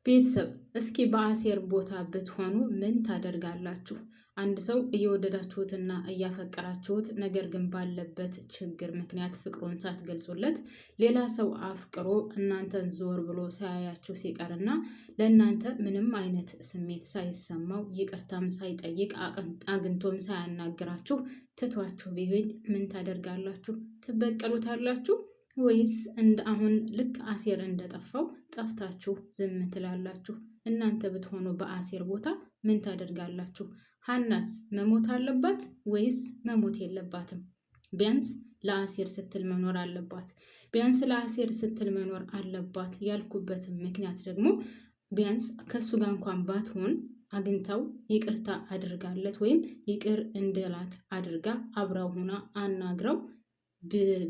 ቤተሰብ እስኪ በአሴር ቦታ ብትሆኑ ምን ታደርጋላችሁ? አንድ ሰው እየወደዳችሁትና እያፈቀራችሁት ነገር ግን ባለበት ችግር ምክንያት ፍቅሩን ሳትገልጹለት ሌላ ሰው አፍቅሮ እናንተን ዞር ብሎ ሳያያችሁ ሲቀርና ለእናንተ ምንም አይነት ስሜት ሳይሰማው ይቅርታም ሳይጠይቅ አግኝቶም ሳያናግራችሁ ትቷችሁ ቢሄድ ምን ታደርጋላችሁ? ትበቀሉታላችሁ? ወይስ እንደ አሁን ልክ አሴር እንደጠፋው ጠፍታችሁ ዝም ትላላችሁ? እናንተ ብትሆኑ በአሴር ቦታ ምን ታደርጋላችሁ? ሀናስ መሞት አለባት ወይስ መሞት የለባትም? ቢያንስ ለአሴር ስትል መኖር አለባት። ቢያንስ ለአሴር ስትል መኖር አለባት ያልኩበትም ምክንያት ደግሞ ቢያንስ ከሱ ጋር እንኳን ባትሆን አግኝታው ይቅርታ አድርጋለት ወይም ይቅር እንድላት አድርጋ አብራው ሆና አናግረው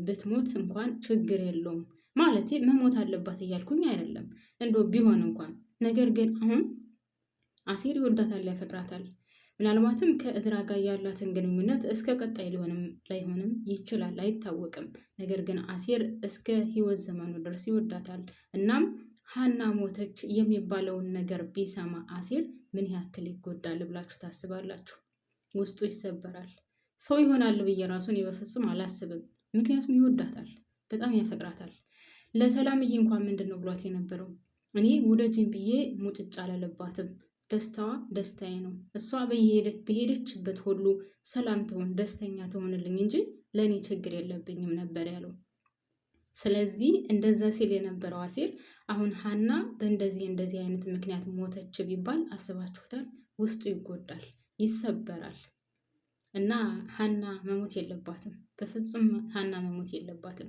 ብትሞት እንኳን ችግር የለውም። ማለት መሞት አለባት እያልኩኝ አይደለም፣ እንዶ ቢሆን እንኳን ነገር ግን አሁን አሴር ይወዳታል፣ ያፈቅራታል። ምናልባትም ከእዝራ ጋር ያላትን ግንኙነት እስከ ቀጣይ ሊሆንም ላይሆንም ይችላል፣ አይታወቅም። ነገር ግን አሴር እስከ ህይወት ዘመኑ ድረስ ይወዳታል። እናም ሀና ሞተች የሚባለውን ነገር ቢሰማ አሴር ምን ያክል ይጎዳል ብላችሁ ታስባላችሁ? ውስጡ ይሰበራል። ሰው ይሆናል ብዬ ራሱን በፍጹም አላስብም። ምክንያቱም ይወዳታል፣ በጣም ያፈቅራታል። ለሰላምዬ እንኳን ምንድን ነው ብሏት የነበረው? እኔ ውደጂኝ ብዬ ሙጭጭ አላለባትም፣ ደስታዋ ደስታዬ ነው። እሷ በሄደችበት ሁሉ ሰላም ትሆን ደስተኛ ትሆንልኝ እንጂ ለእኔ ችግር የለብኝም ነበር ያለው። ስለዚህ እንደዛ ሲል የነበረው አሴር አሁን ሀና በእንደዚህ አይነት ምክንያት ሞተች ቢባል አስባችሁታል? ውስጡ ይጎዳል፣ ይሰበራል። እና ሀና መሞት የለባትም፣ በፍጹም ሀና መሞት የለባትም።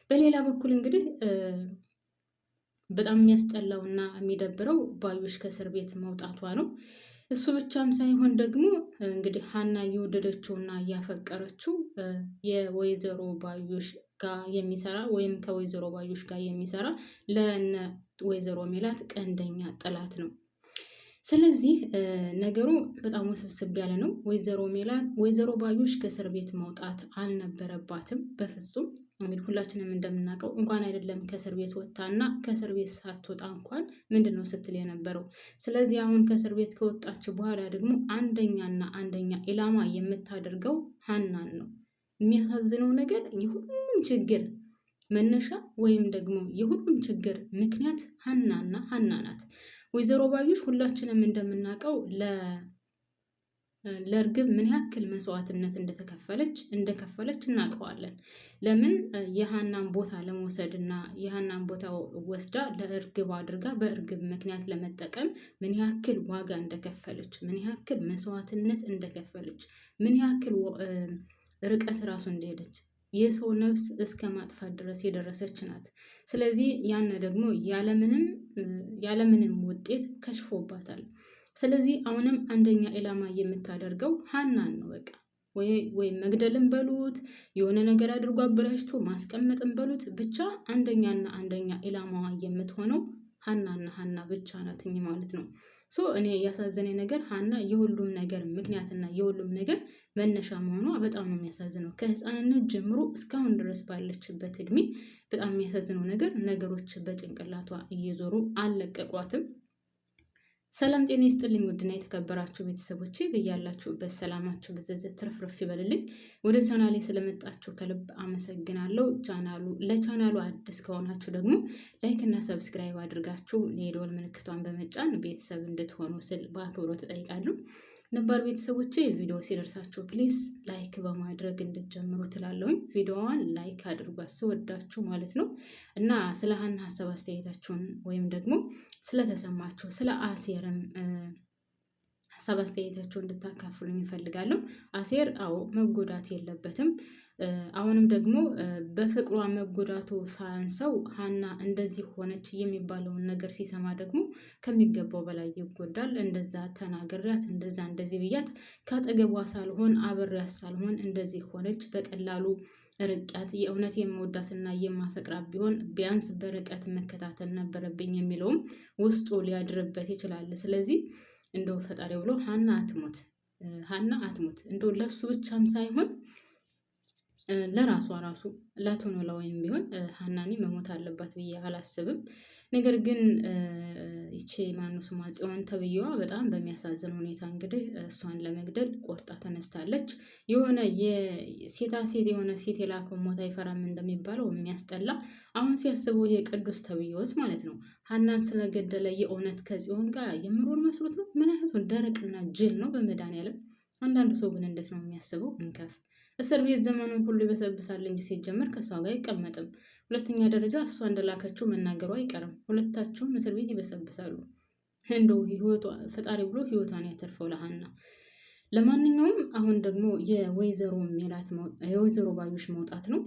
በሌላ በኩል እንግዲህ በጣም የሚያስጠላው እና የሚደብረው ባዩሽ ከእስር ቤት መውጣቷ ነው። እሱ ብቻም ሳይሆን ደግሞ እንግዲህ ሀና እየወደደችውና እያፈቀረችው የወይዘሮ ባዩሽ ጋር የሚሰራ ወይም ከወይዘሮ ባዩሽ ጋር የሚሰራ ለነ ወይዘሮ ሜላት ቀንደኛ ጠላት ነው። ስለዚህ ነገሩ በጣም ውስብስብ ያለ ነው። ወይዘሮ ባዩሽ ከእስር ቤት መውጣት አልነበረባትም በፍጹም። እንግዲህ ሁላችንም እንደምናውቀው እንኳን አይደለም ከእስር ቤት ወጣና ከእስር ቤት ሳትወጣ እንኳን ምንድን ነው ስትል የነበረው። ስለዚህ አሁን ከእስር ቤት ከወጣች በኋላ ደግሞ አንደኛ ኢላማ የምታደርገው ሀናን ነው። የሚያሳዝነው ነገር የሁሉም ችግር መነሻ ወይም ደግሞ የሁሉም ችግር ምክንያት ሀና ናት። ወይዘሮ ባዩሽ ሁላችንም እንደምናውቀው ለእርግብ ምን ያክል መስዋዕትነት እንደከፈለች እናውቀዋለን። ለምን የሀናን ቦታ ለመውሰድ እና የሀናን ቦታ ወስዳ ለእርግብ አድርጋ በእርግብ ምክንያት ለመጠቀም ምን ያክል ዋጋ እንደከፈለች፣ ምን ያክል መስዋዕትነት እንደከፈለች፣ ምን ያክል ርቀት ራሱ እንደሄደች የሰው ነፍስ እስከ ማጥፋት ድረስ የደረሰች ናት። ስለዚህ ያን ደግሞ ያለምንም ውጤት ከሽፎባታል። ስለዚህ አሁንም አንደኛ ኢላማ የምታደርገው ሀናን ነው። በቃ ወይም መግደልን በሉት የሆነ ነገር አድርጎ አበላሽቶ ማስቀመጥን በሉት ብቻ አንደኛ ኢላማዋ የምትሆነው ሀና ብቻ ናት ማለት ነው። እኔ ያሳዘነኝ ነገር ሀና የሁሉም ነገር ምክንያትና የሁሉም ነገር መነሻ መሆኗ በጣም ነው የሚያሳዝነው። ከህፃንነት ጀምሮ እስካሁን ድረስ ባለችበት እድሜ በጣም የሚያሳዝነው ነገር ነገሮች በጭንቅላቷ እየዞሩ አልለቀቋትም። ሰላም ጤና ይስጥልኝ ውድና የተከበራችሁ ቤተሰቦቼ፣ በያላችሁበት ሰላማችሁ ብዝዝት ትርፍርፍ ይበልልኝ። ወደ ቻናሌ ስለመጣችሁ ከልብ አመሰግናለሁ። ለቻናሉ አዲስ ከሆናችሁ ደግሞ ላይክ እና ሰብስክራይብ አድርጋችሁ የደወል ምልክቷን በመጫን ቤተሰብ እንድትሆኑ ስል በአክብሮት እጠይቃለሁ። ነባር ቤተሰቦቼ ቪዲዮ ሲደርሳችሁ ፕሊዝ ላይክ በማድረግ እንድትጀምሩ ትላለሁኝ። ቪዲዮዋን ላይክ አድርጓት ስወዳችሁ ማለት ነው። እና ስለ ሀና ሀሳብ አስተያየታችሁን ወይም ደግሞ ስለተሰማችሁ ስለ አሴርም ሀሳብ አስተያየታችሁን እንድታካፍሉኝ እፈልጋለሁ። አሴር መጎዳት የለበትም። አሁንም ደግሞ በፍቅሯ መጎዳቱ ሳያንሰው ሀና እንደዚህ ሆነች የሚባለውን ነገር ሲሰማ ደግሞ ከሚገባው በላይ ይጎዳል። እንደዛ ተናግሪያት እንደዚህ ብያት ካጠገቧ ሳልሆን አብሬያት ሳልሆን እንደዚህ ሆነች በቀላሉ ርቀት የእውነት የምወዳትና የማፈቅራት ቢሆን ቢያንስ በርቀት መከታተል ነበረብኝ የሚለውም ውስጡ ሊያድርበት ይችላል። ስለዚህ እንደው ፈጣሪ ብሎ ሀና አትሞት እንደው ለሱ ብቻም ሳይሆን ለራሷ ላቶኖላ ወይም ቢሆን ሀናኒ መሞት አለባት ብዬ አላስብም። ነገር ግን ይቺ ይቺ ማነው ስሟ ጽዮን ተብዬዋ በጣም በሚያሳዝን ሁኔታ እንግዲህ እሷን ለመግደል ቆርጣ ተነስታለች። የሆነ የሴታ ሴት የሆነ ሴት የላከው ሞት አይፈራም እንደሚባለው የሚያስጠላ። አሁን ሲያስበው የቅዱስ ተብዬውስ ማለት ነው ሀናን ስለገደለ የእውነት ከጽዮን ጋር የምሮን መስሎት ነው። ምን አይነቱ ደረቅና ጅል ነው በመድኃኒዓለም። አንዳንዱ ሰው ግን እንዴት ነው የሚያስበው? እንከፍ እስር ቤት ዘመኑን ሁሉ ይበሰብሳል እንጂ ሲጀመር ከሰው ጋር አይቀመጥም። ሁለተኛ ደረጃ እሷ እንደላከችው መናገሩ አይቀርም። ሁለታቸውም እስር ቤት ይበሰብሳሉ። እንደው ህይወቷ ፈጣሪ ብሎ ህይወቷን ያተርፈው ለሀና። ለማንኛውም አሁን ደግሞ የወይዘሮ ባዩሽ መውጣት ነው።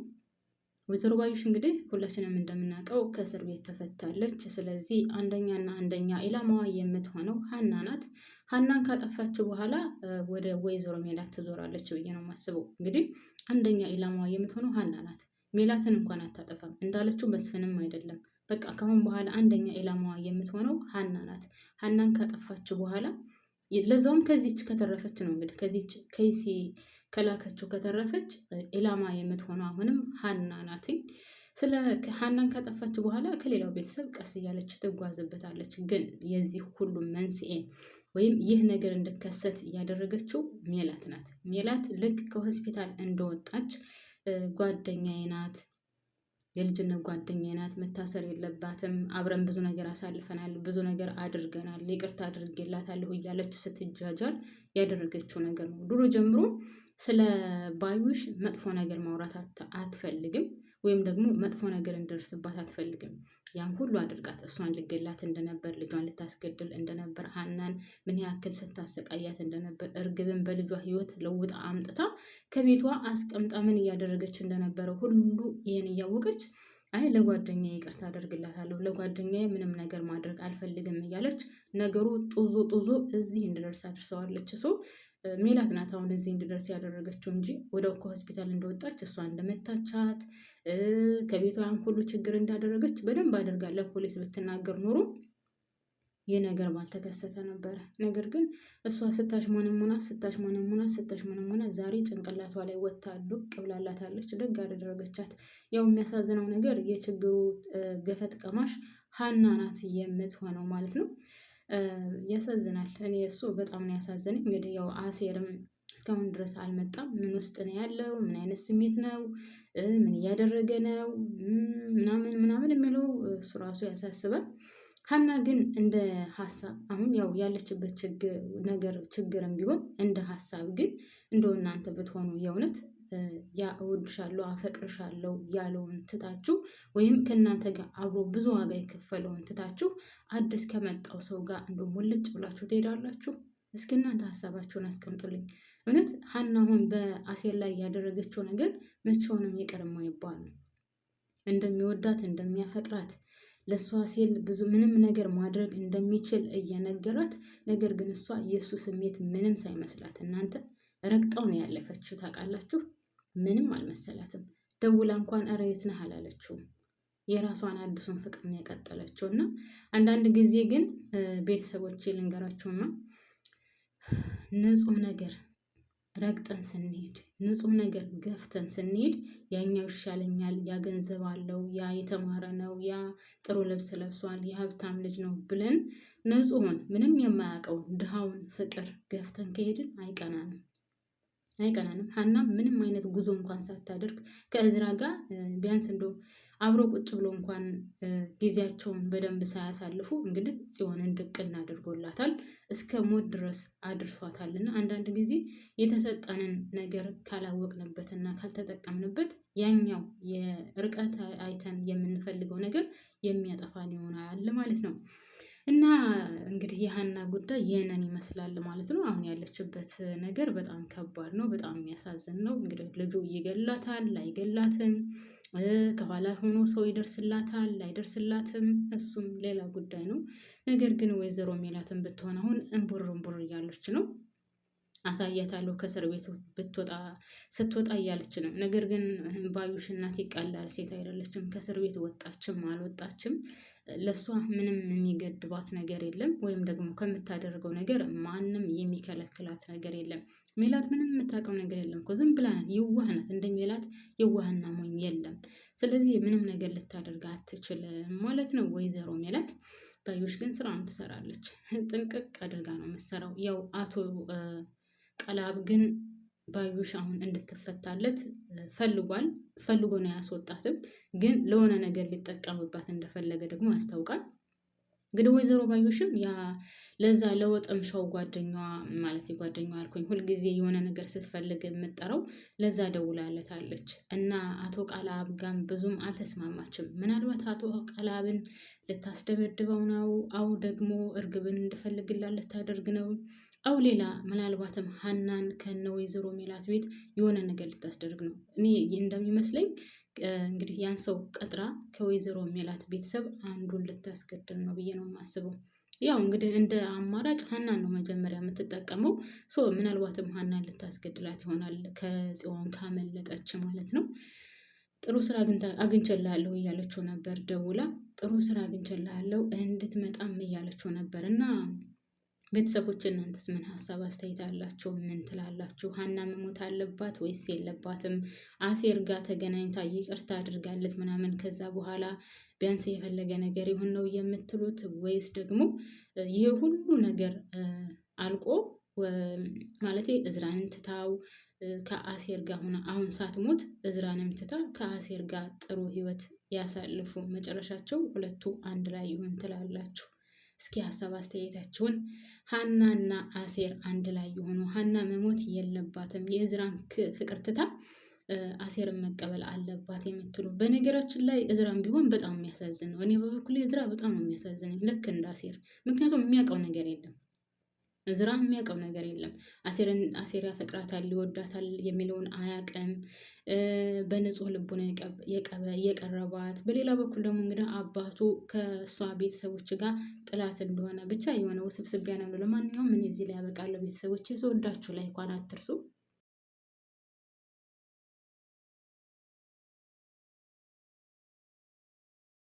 ወይዘሮ ባዩሽ እንግዲህ ሁላችንም እንደምናውቀው ከእስር ቤት ተፈታለች። ስለዚህ አንደኛ ኢላማዋ የምትሆነው ሀና ናት። ሀናን ካጠፋች በኋላ ወደ ወይዘሮ ሜላት ትዞራለች ብዬ ነው የማስበው። እንግዲህ አንደኛ ኢላማዋ የምትሆነው ሀና ናት። ሜላትን እንኳን አታጠፋም እንዳለችው መስፍንም አይደለም። በቃ ከአሁን በኋላ አንደኛ ኢላማዋ የምትሆነው ሀና ናት። ሀናን ካጠፋች በኋላ ለዛውም ከዚች ከተረፈች ነው እንግዲህ ከዚች ከይሲ ከላከችው ከተረፈች ኢላማ የምትሆነው አሁንም ሀና ናት። ስለ ሀናን ካጠፋች በኋላ ከሌላው ቤተሰብ ቀስ እያለች ትጓዝበታለች። ግን የዚህ ሁሉ መንስኤ ወይም ይህ ነገር እንዲከሰት ያደረገችው ሜላት ናት። ሜላት ልክ ከሆስፒታል እንደወጣች ጓደኛዬ ናት፣ የልጅነት ጓደኛዬ ናት፣ መታሰር የለባትም፣ አብረን ብዙ ነገር አሳልፈናል፣ ብዙ ነገር አድርገናል፣ ይቅርታ አድርጌላታለሁ እያለች ስትጃጃል ያደረገችው ነገር ነው። ድሮ ጀምሮ ስለ ባዩሽ መጥፎ ነገር ማውራት አትፈልግም፣ ወይም ደግሞ መጥፎ ነገር እንደርስባት አትፈልግም። ያን ሁሉ አድርጋት እሷን ልገላት እንደነበር፣ ልጇን ልታስገድል እንደነበር፣ ሀናን ምን ያክል ስታሰቃያት እንደነበር፣ እርግብን በልጇ ህይወት ለውጣ አምጥታ ከቤቷ አስቀምጣ ምን እያደረገች እንደነበረ ሁሉ ይህን እያወቀች አይ ለጓደኛዬ ይቅርታ አደርግላታለሁ፣ ለጓደኛዬ ምንም ነገር ማድረግ አልፈልግም እያለች ነገሩ ጡዞ እዚህ እንድደርስ አድርሰዋለች። ሜላት ናት አሁን እዚህ እንድደርስ ያደረገችው እንጂ ወደው ከሆስፒታል እንደወጣች እሷ እንደመታቻት ከቤቷ ሁሉ ችግር እንዳደረገች በደንብ አድርጋ ለፖሊስ ብትናገር ኖሮ ይህ ነገር ባልተከሰተ ነበረ። ነገር ግን እሷ ስታሽሞነሙና ዛሬ ጭንቅላቷ ላይ ወጥታ ዱቅ ብላላታለች። ደግ አደረገቻት። ያው የሚያሳዝነው ነገር የችግሩ ገፈት ቀማሽ ሀና ናት የምትሆነው ማለት ነው። ያሳዝናል። እኔ እሱ በጣም ነው ያሳዘነኝ። እንግዲህ ያው አሴርም እስካሁን ድረስ አልመጣም። ምን ውስጥ ነው ያለው? ምን አይነት ስሜት ነው? ምን እያደረገ ነው? ምናምን የሚለው እሱ ራሱ ያሳስባል። ሀና ግን እንደ ሀሳብ አሁን ያው ያለችበት ችግርም ቢሆን እንደ ሀሳብ ግን እንደው እናንተ ብትሆኑ የእውነት ያ እወድሻለሁ አፈቅርሻለሁ ያለውን ትታችሁ ወይም ከእናንተ ጋር አብሮ ብዙ ዋጋ የከፈለውን ትታችሁ አዲስ ከመጣው ሰው ጋር እንደው ሙልጭ ብላችሁ ትሄዳላችሁ? እስኪ እናንተ ሀሳባችሁን አስቀምጡልኝ። እውነት ሀና አሁን በአሴር ላይ ያደረገችው ነገር መቼውንም ይቅር የማይባል ነው። እንደሚወዳት እንደሚያፈቅራት ለእሷ ሲል ብዙ ምንም ነገር ማድረግ እንደሚችል እየነገራት፣ ነገር ግን እሷ የእሱ ስሜት ምንም ሳይመስላት እናንተ ረግጣው ነው ያለፈችው። ታውቃላችሁ፣ ምንም አልመሰላትም። ደውላ እንኳን ኧረ የት ነህ አላለችውም። የራሷን አዲሱን ፍቅር ነው የቀጠለችው። እና አንዳንድ ጊዜ ግን ቤተሰቦቼ ልንገራችሁና ንጹህ ነገር ረግጠን ስንሄድ፣ ንጹህ ነገር ገፍተን ስንሄድ ያኛው ይሻለኛል፣ ያ ገንዘብ አለው፣ ያ የተማረ ነው፣ ያ ጥሩ ልብስ ለብሷል፣ የሀብታም ልጅ ነው ብለን ንጹህን ምንም የማያውቀው ድሃውን ፍቅር ገፍተን ከሄድን አይቀናንም። ሀና ምንም አይነት ጉዞ እንኳን ሳታደርግ ከእዝራ ጋር ቢያንስ እንደው አብሮ ቁጭ ብሎ እንኳን ጊዜያቸውን በደንብ ሳያሳልፉ እንግዲህ ጽዮንን ድቅና አድርጎላታል፣ እስከ ሞት ድረስ አድርሷታልና አንዳንድ ጊዜ የተሰጠንን ነገር ካላወቅንበትና ካልተጠቀምንበት ያኛው የርቀት አይተን የምንፈልገው ነገር የሚያጠፋን ይሆናል ማለት ነው። እና እንግዲህ የሀና ጉዳይ ይህንን ይመስላል ማለት ነው። አሁን ያለችበት ነገር በጣም ከባድ ነው፣ በጣም የሚያሳዝን ነው። እንግዲህ ልጁ ይገላታል አይገላትም፣ ከኋላ ሆኖ ሰው ይደርስላታል አይደርስላትም፣ እሱም ሌላ ጉዳይ ነው። ነገር ግን ወይዘሮ ሜላትን ብትሆን አሁን እንቡር እያለች ነው። አሳያታለሁ ከእስር ቤት ስትወጣ እያለች ነው። ነገር ግን ባዩሽ እናት ይቀላል ሴት አይደለችም። ከእስር ቤት ወጣችም አልወጣችም ለእሷ ምንም የሚገድባት ነገር የለም፣ ወይም ደግሞ ከምታደርገው ነገር ማንም የሚከለክላት ነገር የለም። ሜላት ምንም የምታውቀው ነገር የለም እኮ ዝም ብላ ናት፣ የዋህ ናት። እንደ ሜላት የዋህና ሞኝ የለም። ስለዚህ ምንም ነገር ልታደርግ አትችልም ማለት ነው ወይዘሮ ሜላት። ባዩሽ ግን ስራውን ትሰራለች። ጥንቅቅ አድርጋ ነው የምትሰራው። ያው አቶ ቃላብ ግን ባዩሽ አሁን እንድትፈታለት ፈልጎ ነው ያስወጣትም። ግን ለሆነ ነገር ሊጠቀምባት እንደፈለገ ደግሞ ያስታውቃል። እንግዲህ ወይዘሮ ባዩሽም ለዛ ለወጠምሻው ጓደኛዋ ማለት ጓደኛዋ አልኩኝ፣ ሁልጊዜ የሆነ ነገር ስትፈልግ የምጠራው ለዛ ደውላለታለች እና አቶ ቃላብ ጋም ብዙም አልተስማማችም። ምናልባት አቶ ቃላብን ልታስደበድበው ነው፣ አው ደግሞ እርግብን እንድፈልግላት ልታደርግ ነው፣ አው ሌላ ምናልባትም ሀናን ከነ ወይዘሮ ሜላት ቤት የሆነ ነገር ልታስደርግ ነው። እኔ እንደሚመስለኝ እንግዲህ ያን ሰው ቀጥራ ከወይዘሮ ሜላት ቤተሰብ አንዱን ልታስገድል ነው ብዬ ነው የማስበው። ያው እንግዲህ እንደ አማራጭ ሀናን ነው መጀመሪያ የምትጠቀመው። ምናልባትም ሀናን ልታስገድላት ይሆናል ከጽዮን ካመለጠች ማለት ነው። ጥሩ ስራ አግኝቼልሃለሁ እያለችው ነበር ደውላ። ጥሩ ስራ አግኝቼልሃለሁ እንድትመጣም እያለችው ነበር። እና ቤተሰቦች እናንተስ ምን ሀሳብ አስተያየት አላችሁ? ምን ትላላችሁ? ሀና መሞት አለባት ወይስ የለባትም? አሴር ጋር ተገናኝታ ይቅርታ አድርጋለት ምናምን ከዛ በኋላ ቢያንስ የፈለገ ነገር ይሁን ነው የምትሉት? ወይስ ደግሞ ይሄ ሁሉ ነገር አልቆ ማለቴ እዝራንን ትታው ከአሴር ጋር ሆና አሁን ሳትሞት እዝራንም ትታ ከአሴር ጋር ጥሩ ህይወት ያሳልፉ፣ መጨረሻቸው ሁለቱ አንድ ላይ ይሁን ትላላችሁ? እስኪ ሀሳብ አስተያየታችሁን። ሀናና አሴር አንድ ላይ የሆኑ ሀና መሞት የለባትም የእዝራን ፍቅር ትታ አሴርን መቀበል አለባት የምትሉ። በነገራችን ላይ እዝራን ቢሆን በጣም የሚያሳዝን ነው። እኔ በበኩሌ እዝራ በጣም ነው የሚያሳዝነኝ ልክ እንደ አሴር። ምክንያቱም የሚያውቀው ነገር የለም፣ እዝራ የሚያውቀው ነገር የለም። አሴር ያፈቅራታል ይወዳታል የሚለውን አያውቅም። በንጹህ ልቡ ነው የቀረባት። በሌላ በኩል ደግሞ እንግዲህ አባቱ ከእሷ ቤተሰቦች ጋር ጥላት እንደሆነ ብቻ የሆነ ውስብስብ ያለው። ለማንኛውም እኔ እዚህ ላይ ያበቃለሁ። ቤተሰቦች ስወዳችሁ ላይ እንኳን አትርሱ።